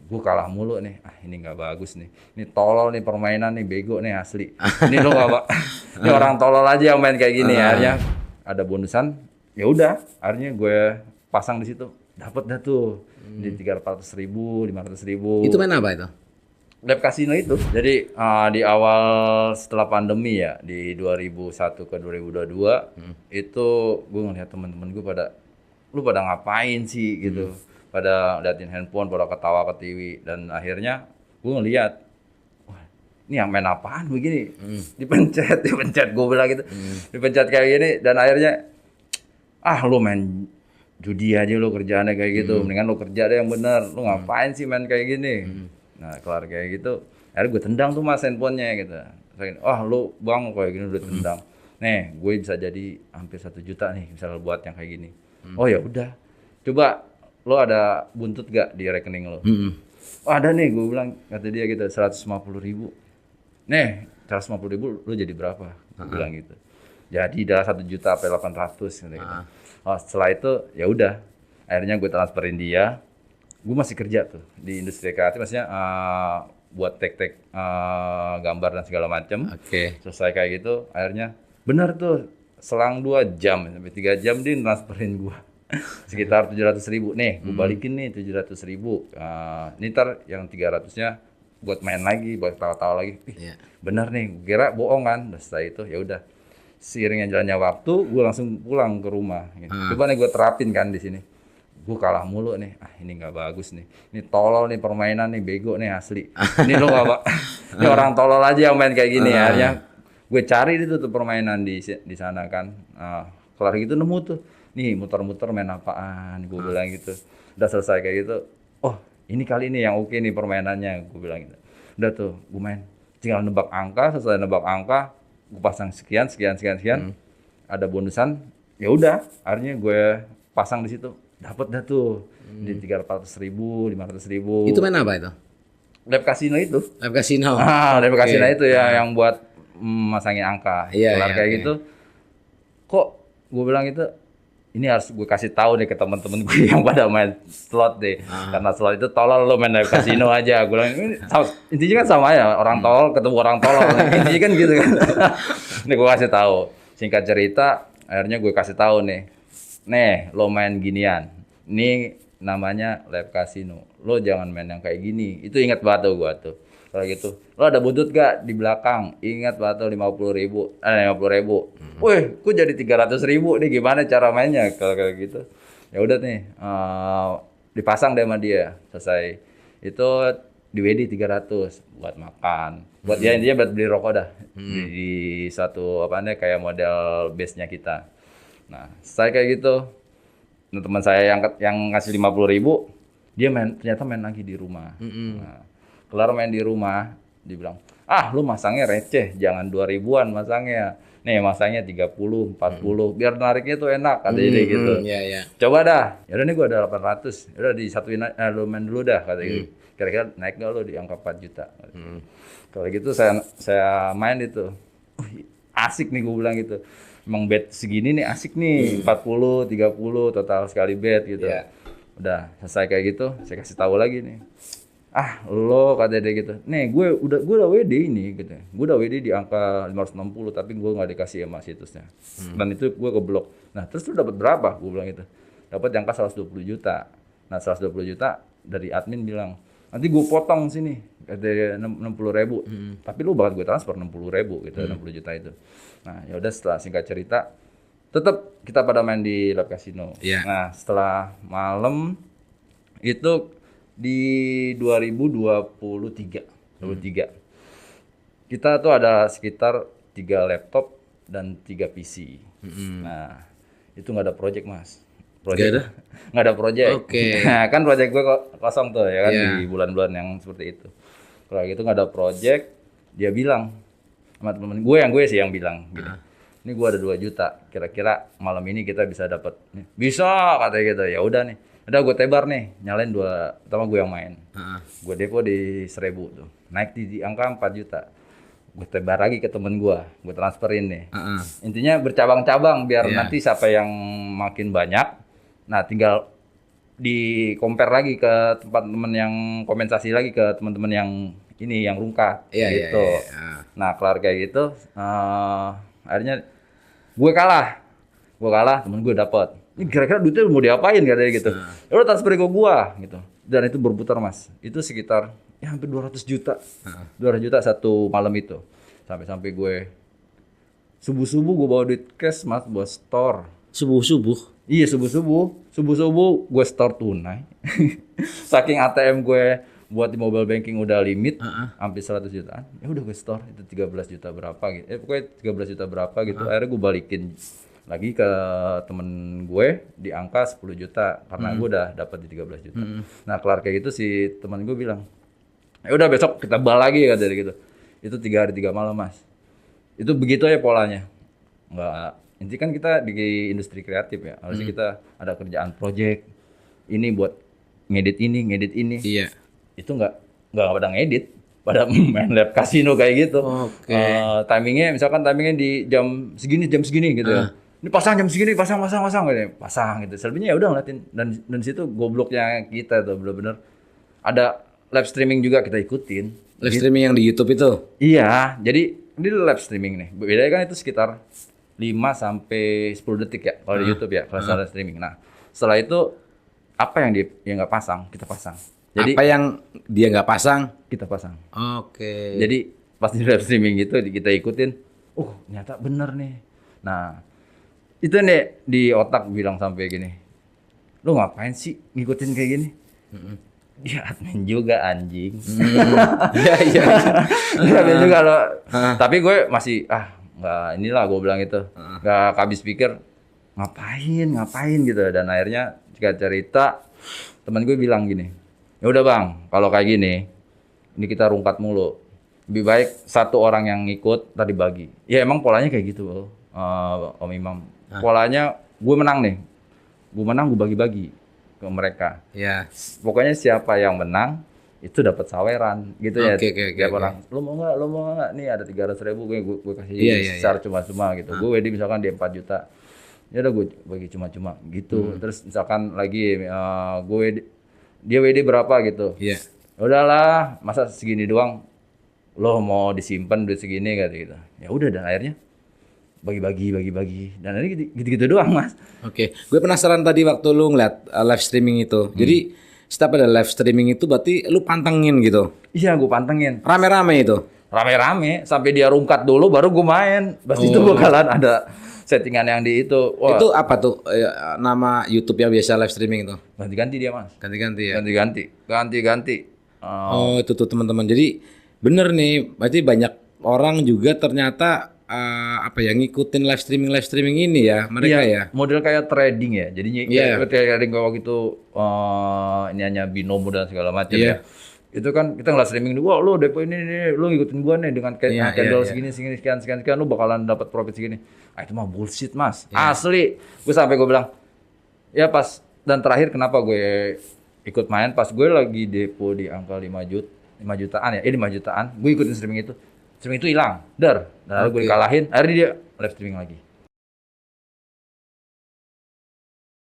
gue kalah mulu nih, ini nggak bagus nih, ini tolol nih permainan nih, bego nih asli, ini lo nggak, ini orang tolol aja yang main kayak gini. Akhirnya ada bonusan, ya udah, akhirnya gue pasang di situ, dapat dah tuh di 300.000, 500.000. Itu main apa itu? Lab kasino itu. Jadi di awal setelah pandemi ya, di 2001 ke 2022 itu gue ngeliat teman-teman gue pada, lu pada ngapain sih gitu, pada liatin handphone, pada ketawa ke TV, dan akhirnya gue ngeliat, wah ini yang main apaan begini, dipencet gue bilang gitu, dipencet kayak gini, dan akhirnya lu main judi aja lu kerjaannya kayak gitu, mendingan lu kerja deh yang bener, lu ngapain sih main kayak gini. Nah kelar kayak gitu, akhirnya gue tendang tuh mas handphonenya gitu. Lu bang kayak gini udah tendang. Nih gue bisa jadi hampir 1 juta nih misalnya buat yang kayak gini. Oh ya udah, coba lo ada buntut gak di rekening lo? Oh ada nih, gue bilang, kata dia gitu, 150.000. Nih 150.000 lo jadi berapa? Gue bilang gitu. Jadi dalam 1 juta sampai 800 gitu. Setelah itu ya udah, akhirnya gue transferin dia. Gue masih kerja tuh di industri kreatif, maksudnya buat tag-tag gambar dan segala macam. Selesai kayak gitu, akhirnya benar tuh selang 2 jam sampai 3 jam dia transferin gue sekitar 700.000. Nih gue balikin nih 700.000. Ini ntar yang 300-nya buat main lagi, buat tawa-tawa lagi. Benar nih, gue kira bohong kan. Dan setelah itu ya udah, seiringnya jalannya waktu, gue langsung pulang ke rumah. Gitu. Coba nih gue terapin kan di sini. Gue kalah mulu nih, ini nggak bagus nih, ini tolol nih permainan nih, bego nih asli, ini lo nggak, ini orang tolol aja yang main kayak gini. Akhirnya gue cari itu tuh permainan di sana kan, kelar gitu nemu tuh, nih muter-muter main apaan, gue bilang gitu. Udah selesai kayak gitu, oh ini kali ini yang oke nih permainannya, gue bilang gitu. Udah tuh gue main, tinggal nebak angka, selesai nebak angka, gue pasang sekian, ada bonusan, ya udah, akhirnya gue pasang di situ. Dapat dah tuh di 300.000, 500.000. Itu main apa itu? Lab kasino itu. Lab kasino. Lab kasino itu ya yang buat masangin angka. Kayak gitu. Kok gue bilang itu, ini harus gue kasih tahu deh ke teman-teman gue yang pada main slot deh. Karena slot itu tolol, lo main lab kasino aja. Gue bilang ini intinya kan sama ya, orang tolol ketemu orang tolol. Intinya kan gitu kan. Ini gue kasih tahu. Singkat cerita, akhirnya gue kasih tahu nih. Nih, lo main ginian. Ini namanya lab kasino. Lo jangan main yang kayak gini. Itu ingat banget tuh gua tuh. Kalau gitu, lo ada buntut gak di belakang? Ingat banget tuh 50.000. Wih, kok jadi 300.000 nih, gimana cara mainnya? Kalau kayak gitu. Ya udah nih, dipasang deh sama dia. Selesai. Itu di WD 300 buat makan. Buat dia intinya buat beli rokok dah. Di satu kayak model base-nya kita. Nah, saya kayak gitu. Nah, teman saya yang ngasih 50.000, dia ternyata main lagi di rumah. Nah, kelar main di rumah, dia bilang, lu masangnya receh, jangan 2.000-an masangnya. Nih, masangnya 30, 40, biar nariknya tuh enak, kata dia gitu. Coba dah. Ya udah nih gua ada 800. Ya udah disatuin, lu main dulu dah, kata gitu. Kira-kira naik nggak lo di angka 4 juta? Kalau gitu saya main itu. Asik nih, gue bilang gitu. Emang bet segini nih asik nih, 40, 30 total sekali bet gitu. Udah selesai kayak gitu, saya kasih tahu lagi nih. Lo kata dia gitu. Nih, gue udah WD ini gitu. Gue udah WD di angka 560 tapi gue enggak dikasih sama situsnya. Dan itu gue keblok. Nah, terus lu dapat berapa? Gue bilang gitu. Dapat di angka 120 juta. Nah, 120 juta dari admin bilang, nanti gue potong sini dari 60.000, tapi lu bakal gue transfer 60.000 gitu, 60 juta itu. Nah, ya udah setelah singkat cerita, tetap kita pada main di lab kasino. Nah, setelah malam itu di 2023, kita tuh ada sekitar 3 laptop dan 3 PC. Nah, itu nggak ada project mas. Nggak ada project. Nah, kan project gue kosong tuh ya kan di bulan-bulan yang seperti itu. Kalau gitu nggak ada project, dia bilang sama temen gue yang bilang gitu. Ini gue ada 2 juta, kira-kira malam ini kita bisa dapat. Bisa katanya gitu. Ya udah nih. Udah gue tebar nih, nyalain 2, pertama gue yang main. Gue depo di 1.000 tuh. Naik di angka 4 juta. Gue tebar lagi ke temen gue transferin nih. Intinya bercabang-cabang biar nanti siapa yang makin banyak, nah tinggal di compare lagi ke tempat teman yang kompensasi lagi ke teman-teman yang ini yang rungkat gitu. Nah kelar kayak gitu, akhirnya gue kalah, temen gue dapat. Ini kira-kira duitnya mau diapain katanya gitu. Ya udah transfer ke gue gitu. Dan itu berputar mas, itu sekitar ya hampir 200 juta, 200 juta satu malam itu. Sampai gue subuh gue bawa duit cash mas buat store. Subuh-subuh? Iya subuh gue store tunai. Saking ATM gue buat di mobile banking udah limit, hampir 100 jutaan. Ya udah gue store itu 13 juta berapa gitu. Pokoknya 13 juta berapa gitu. Akhirnya gue balikin lagi ke temen gue di angka 10 juta karena gue udah dapat di 13 juta. Nah kelar kayak gitu si teman gue bilang, ya udah besok kita bal lagi katanya gitu. Itu 3 hari 3 malam mas. Itu begitu aja polanya. Nggak, inti kan kita di industri kreatif ya. Harusnya kita ada kerjaan project ini buat ngedit ini. Iya. Itu nggak pada ngedit, pada main lab kasino kayak gitu. Timingnya misalkan di jam segini gitu ya. Ini pasang jam segini, pasang gitu. Pasang gitu. Selebihnya ya udah ngeliatin dan situ gobloknya kita tuh bener-bener ada live streaming juga kita ikutin. Live streaming yang di YouTube itu? Iya, jadi ini live streaming nih. Bedanya kan itu sekitar 5 sampai 10 detik ya kalau di YouTube ya, kalau live streaming. Nah, setelah itu apa yang dia nggak pasang, kita pasang. Jadi apa yang dia nggak pasang, kita pasang. Oke. Jadi pas di live streaming itu kita ikutin, ternyata bener nih. Nah, itu nih di otak bilang sampai gini, lu ngapain sih ngikutin kayak gini? Dia admin juga anjing. Iya. Dia admin juga loh. Tapi gue masih nggak inilah gue bilang itu. Nggak habis pikir ngapain gitu. Dan akhirnya jika cerita teman gue bilang gini, ya udah bang, kalau kayak gini, ini kita rungkat mulu. Lebih baik satu orang yang ngikut tadi bagi. Ya emang polanya kayak gitu Om Imam. Polanya gue menang nih. Gue menang gue bagi-bagi ke mereka. Ya. Pokoknya siapa yang menang itu dapat saweran gitu ya. Tiap orang. Lo mau nggak? Nih ada 300.000 gue kasih secara cuma-cuma gitu. Gue wedi misalkan dia 4 juta. Ya udah gue bagi cuma-cuma gitu. Terus misalkan lagi dia WD berapa gitu. Iya. Udahlah, masa segini doang lo mau disimpan duit segini gitu. Ya udah dan akhirnya bagi-bagi dan ini gitu-gitu doang mas. Oke, gue penasaran tadi waktu lu ngeliat live streaming itu. Jadi setiap ada live streaming itu berarti lu pantengin gitu? Iya, gue pantengin. Rame-rame itu? Rame-rame sampai dia rungkat dulu baru gue main. Pasti itu bakalan ada settingan yang di itu. Wah. Itu apa tuh nama YouTube yang biasa live streaming itu? Ganti-ganti dia mas. Ganti-ganti ya? Ganti-ganti. Oh itu tuh teman-teman. Jadi bener nih, berarti banyak orang juga ternyata ngikutin live streaming ini ya mereka ya. Model kayak trading ya. Jadinya kayak trading waktu itu ini hanya binomo dan segala macam ya. Itu kan kita nge-live streaming dulu, lu depo ini lu ngikutin gua nih dengan candle segini sekian lu bakalan dapat profit segini. Itu mah bullshit mas. Asli. Gue sampai gue bilang ya pas dan terakhir kenapa gue ikut main pas gue lagi depo di angka 5 jutaan ya. 5 jutaan. Gue ikutin streaming itu. Streaming itu hilang, dan lalu gue dikalahin, akhirnya dia live streaming lagi.